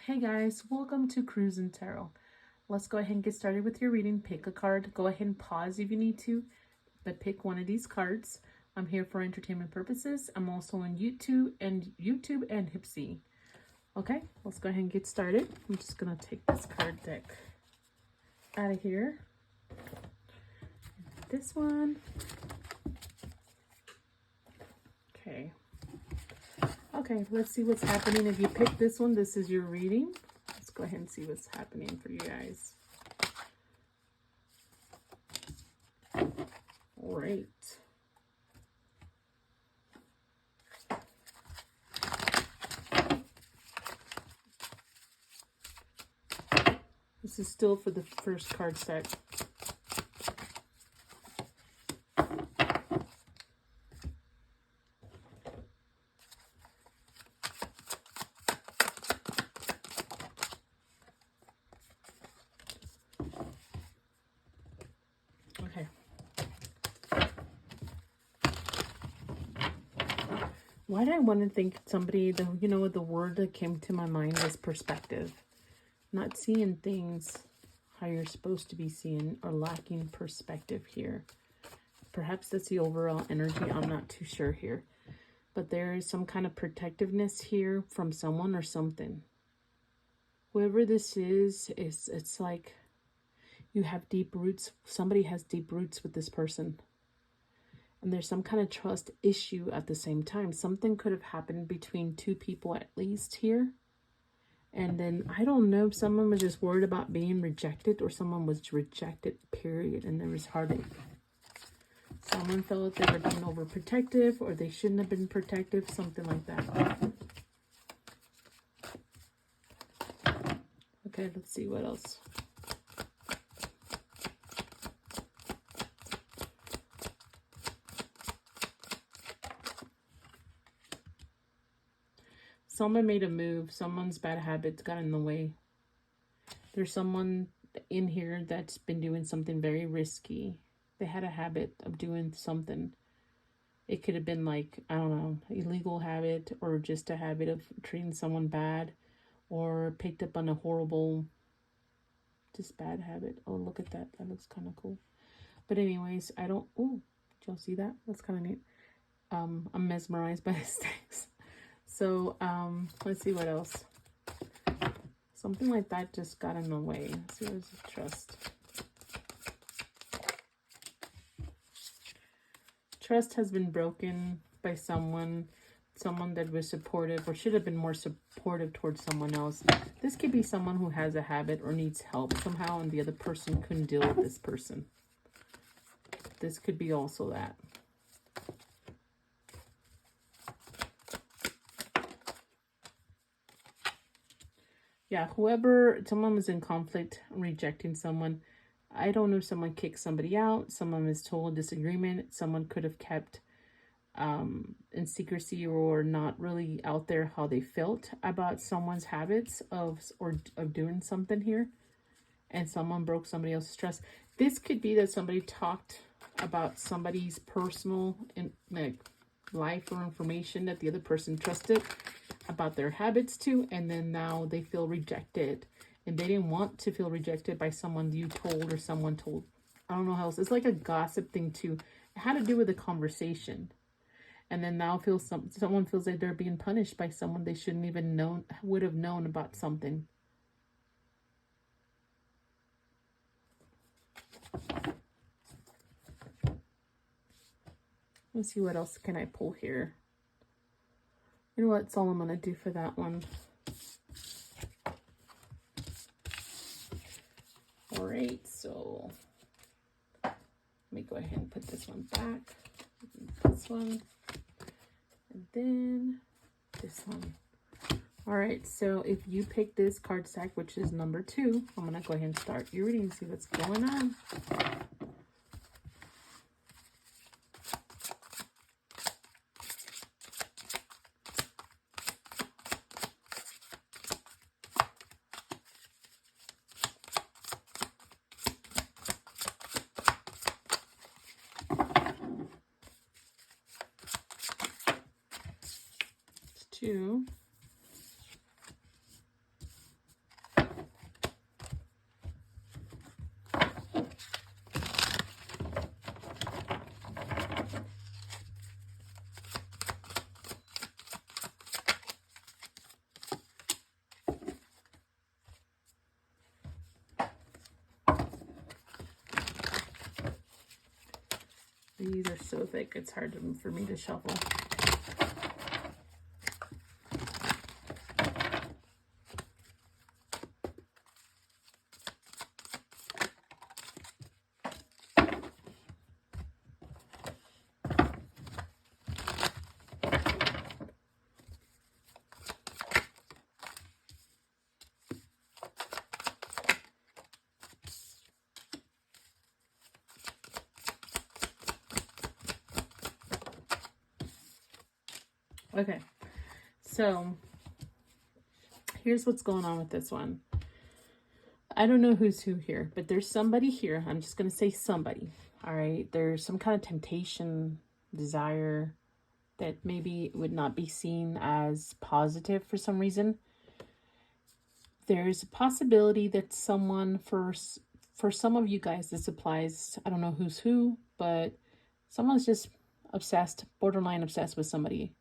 Hey guys, welcome to Cruise and Tarot. Let's go ahead and get started with your reading. Pick a card. Go ahead and pause if you need to, but pick one of these cards. I'm here for entertainment purposes. I'm also on YouTube and Hipsy. Okay, let's go ahead and get started. I'm just gonna take this card deck out of here. This one. Okay, let's see what's happening. If you pick this one, this is your reading. Let's go ahead and see what's happening for you guys. All right. This is still for the first card set. Okay. Why did I want to think somebody, the word that came to my mind was perspective. Not seeing things how you're supposed to be seeing, or lacking perspective here. Perhaps that's the overall energy. I'm not too sure here. But there is some kind of protectiveness here from someone or something. Whoever this is, it's like you have deep roots. Somebody has deep roots with this person. And there's some kind of trust issue at the same time. Something could have happened between two people at least here. And then, I don't know if someone was just worried about being rejected, or someone was rejected, period, and there was heartache. Someone felt they were being overprotective, or they shouldn't have been protective, something like that. Okay, let's see what else. Someone made a move. Someone's bad habits got in the way. There's someone in here that's been doing something very risky. They had a habit of doing something. It could have been like, I don't know, illegal habit, or just a habit of treating someone bad, or picked up on a horrible, just bad habit. Oh, look at that. That looks kind of cool. But anyways, did y'all see that? That's kind of neat. I'm mesmerized by these things. So, let's see what else. Something like that just got in the way. Let's see, where's the trust? Trust has been broken by someone that was supportive, or should have been more supportive towards someone else. This could be someone who has a habit or needs help somehow, and the other person couldn't deal with this person. This could be also that. Yeah, someone was in conflict, rejecting someone. I don't know if someone kicked somebody out. Someone was told disagreement. Someone could have kept in secrecy, or not really out there how they felt about someone's habits of doing something here. And someone broke somebody else's trust. This could be that somebody talked about somebody's personal life or information that the other person trusted about their habits too, and then now they feel rejected, and they didn't want to feel rejected by someone you told, or someone told. I don't know how else. It's like a gossip thing too. It had to do with a conversation, and then now someone feels like they're being punished by someone they shouldn't even would have known about something. Let's see, what else can I pull here? You know what? That's all I'm going to do for that one. All right, so let me go ahead and put this one back. This one. And then this one. All right, so if you pick this card stack, which is number 2, I'm going to go ahead and start your reading and see what's going on. Two. These are so thick, it's hard for me to shuffle. Okay, so here's what's going on with this one. I don't know who's who here, but there's somebody here. I'm just going to say somebody. All right. There's some kind of temptation, desire that maybe would not be seen as positive for some reason. There's a possibility that someone, for some of you guys, this applies. I don't know who's who, but someone's just obsessed, borderline obsessed with somebody.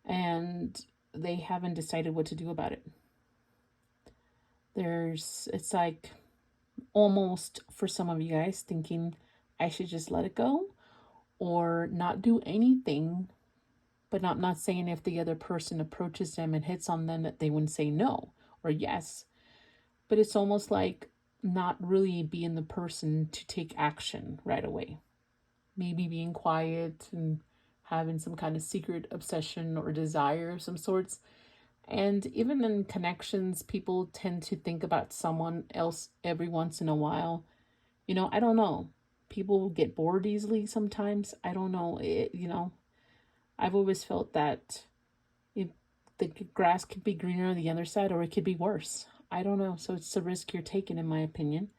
And they haven't decided what to do about it. It's like almost for some of you guys thinking I should just let it go or not do anything, but not saying if the other person approaches them and hits on them that they wouldn't say no or yes. But it's almost like not really being the person to take action right away. Maybe being quiet and having some kind of secret obsession or desire of some sorts. And even in connections, people tend to think about someone else every once in a while. You know, I don't know. People get bored easily sometimes. I don't know. I've always felt that the grass could be greener on the other side, or it could be worse. I don't know. So it's a risk you're taking, in my opinion.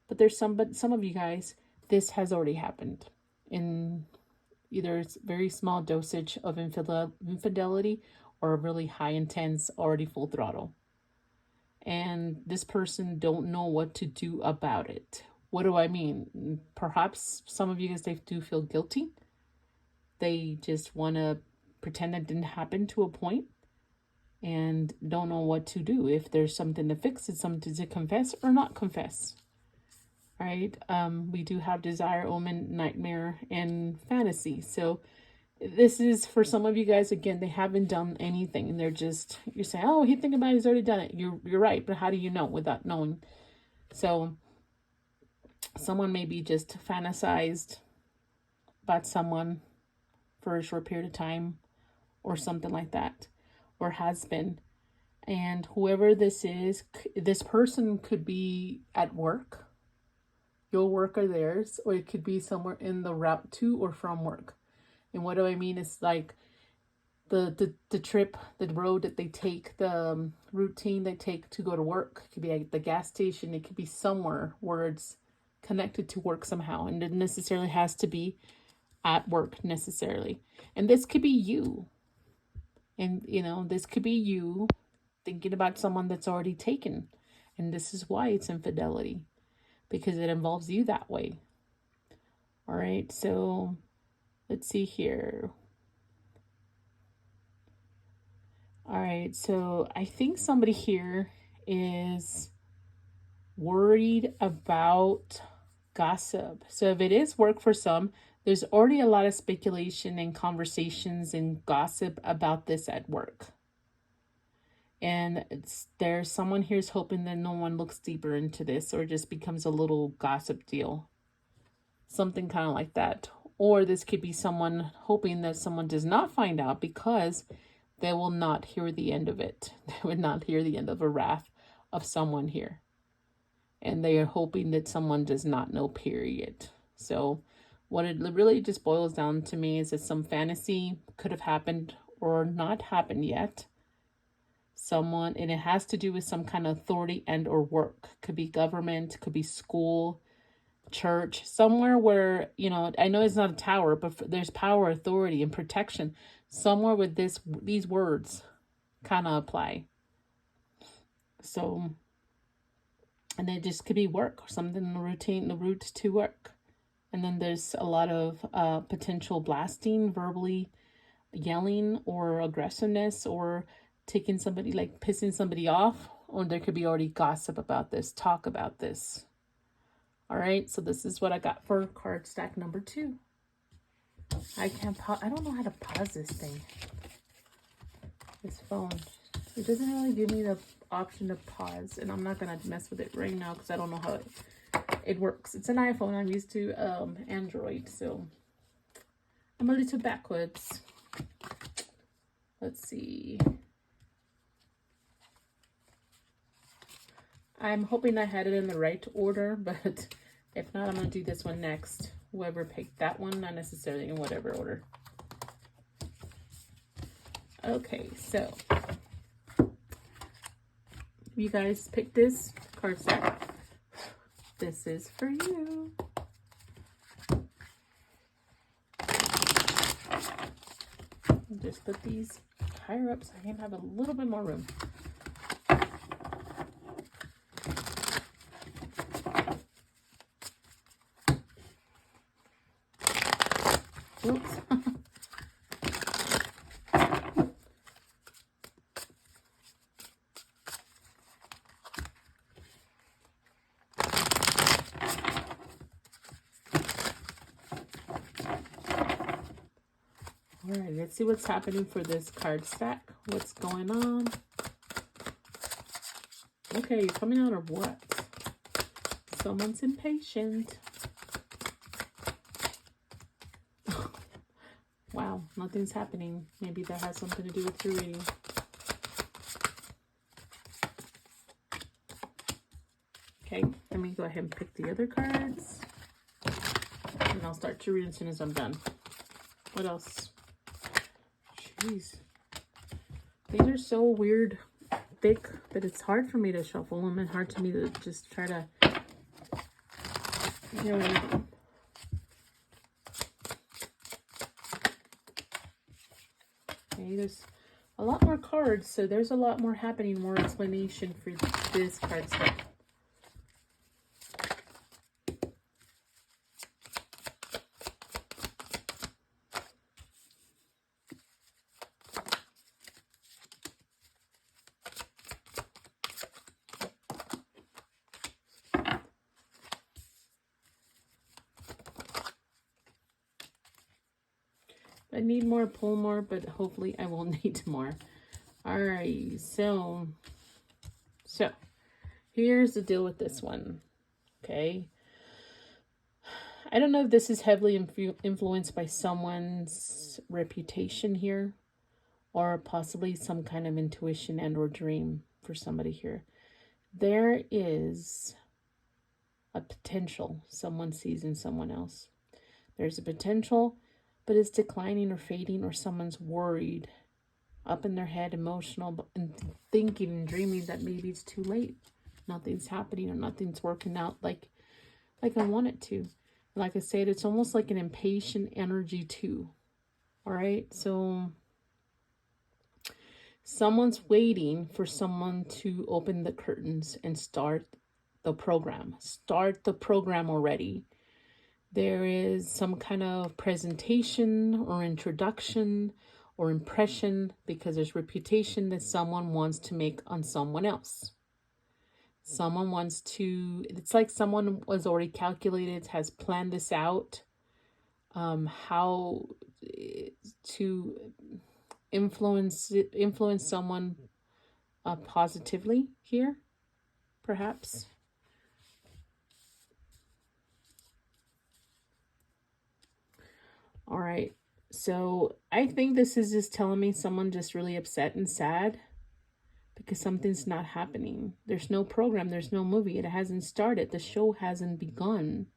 But there's some of you guys, this has already happened in either it's very small dosage of infidelity or a really high intense, already full throttle. And this person don't know what to do about it. What do I mean? Perhaps some of you guys, they do feel guilty. They just want to pretend it didn't happen to a point and don't know what to do. If there's something to fix it, something to confess or not confess. Right? We do have desire, omen, nightmare, and fantasy. So this is for some of you guys, again, they haven't done anything. And they're just, you're saying, oh, he's thinking about it, he's already done it. You're right. But how do you know without knowing? So someone maybe just fantasized about someone for a short period of time or something like that. Or has been. And whoever this is, this person could be at work. Your work or theirs, or it could be somewhere in the route to or from work. And what do I mean? It's like the trip, the road that they take, the routine they take to go to work. It could be at the gas station. It could be somewhere where it's connected to work somehow. And it necessarily has to be at work necessarily. And this could be you. And, this could be you thinking about someone that's already taken. And this is why it's infidelity. Because it involves you that way. All right, so let's see here. All right, so I think somebody here is worried about gossip. So if it is work for some, there's already a lot of speculation and conversations and gossip about this at work. And there's someone here's hoping that no one looks deeper into this or just becomes a little gossip deal. Something kind of like that. Or this could be someone hoping that someone does not find out because they will not hear the end of it. They would not hear the end of a wrath of someone here. And they are hoping that someone does not know, period. So what it really just boils down to me is that some fantasy could have happened or not happened yet. Someone, and it has to do with some kind of authority and or work. Could be government, could be school, church, somewhere where, I know it's not a tower, but there's power, authority, and protection. Somewhere with these words kind of apply. So, and it just could be work, something in the routine, the route to work. And then there's a lot of potential blasting, verbally yelling, or aggressiveness, or taking somebody, like pissing somebody off, or there could be already gossip about this, talk about this. All right, so this is what I got for card stack number 2. I can't pause. I don't know how to pause this thing. This phone. It doesn't really give me the option to pause. And I'm not going to mess with it right now because I don't know how it works. It's an iPhone. I'm used to Android. So I'm a little backwards. Let's see. I'm hoping I had it in the right order, but if not, I'm going to do this one next. Whoever picked that one, not necessarily in whatever order. Okay, so you guys picked this card set. This is for you. Just put these higher up so I can have a little bit more room. Oops. All right, let's see what's happening for this card stack. What's going on? Okay, you're coming out of what? Someone's impatient. Wow, nothing's happening. Maybe that has something to do with your reading. Okay, let me go ahead and pick the other cards. And I'll start to read as soon as I'm done. What else? Jeez. These are so weird, thick, that it's hard for me to shuffle them and hard to me to just try to, you know, okay, there's a lot more cards, so there's a lot more happening, more explanation for this card set. I need more, pull more, but hopefully I will need more. All right, so here's the deal with this one, okay? I don't know if this is heavily influenced by someone's reputation here, or possibly some kind of intuition and or dream for somebody here. There is a potential someone sees in someone else. There's a potential, but it's declining or fading, or someone's worried, up in their head, emotional, and thinking and dreaming that maybe it's too late. Nothing's happening or nothing's working out like I want it to. Like I said, it's almost like an impatient energy too. All right, so someone's waiting for someone to open the curtains and start the program. Start the program already. There is some kind of presentation or introduction or impression, because there's reputation that someone wants to make on someone else. Someone wants to, it's like someone was already calculated, has planned this out, how to influence someone positively here, perhaps. All right, so I think this is just telling me someone just really upset and sad because something's not happening. There's no program, there's no movie, it hasn't started, the show hasn't begun.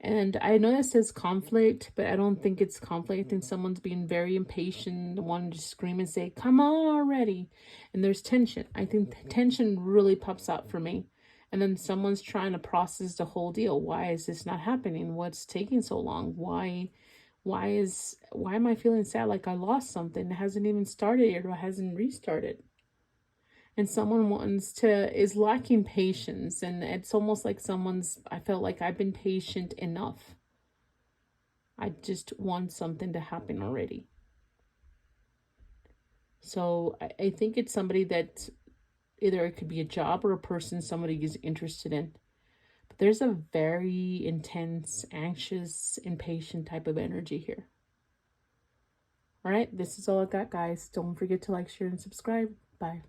And I know that says conflict, but I don't think it's conflict. I think someone's being very impatient, wanting to scream and say, come on already. And there's tension. I think tension really pops out for me. And then someone's trying to process the whole deal. Why is this not happening? What's taking so long? Why am I feeling sad like I lost something? It hasn't even started yet, or hasn't restarted. And someone is lacking patience. And it's almost like I felt like I've been patient enough. I just want something to happen already. So I think it's somebody that either it could be a job or a person somebody is interested in. But there's a very intense, anxious, impatient type of energy here. All right, this is all I got, guys. Don't forget to like, share, and subscribe. Bye.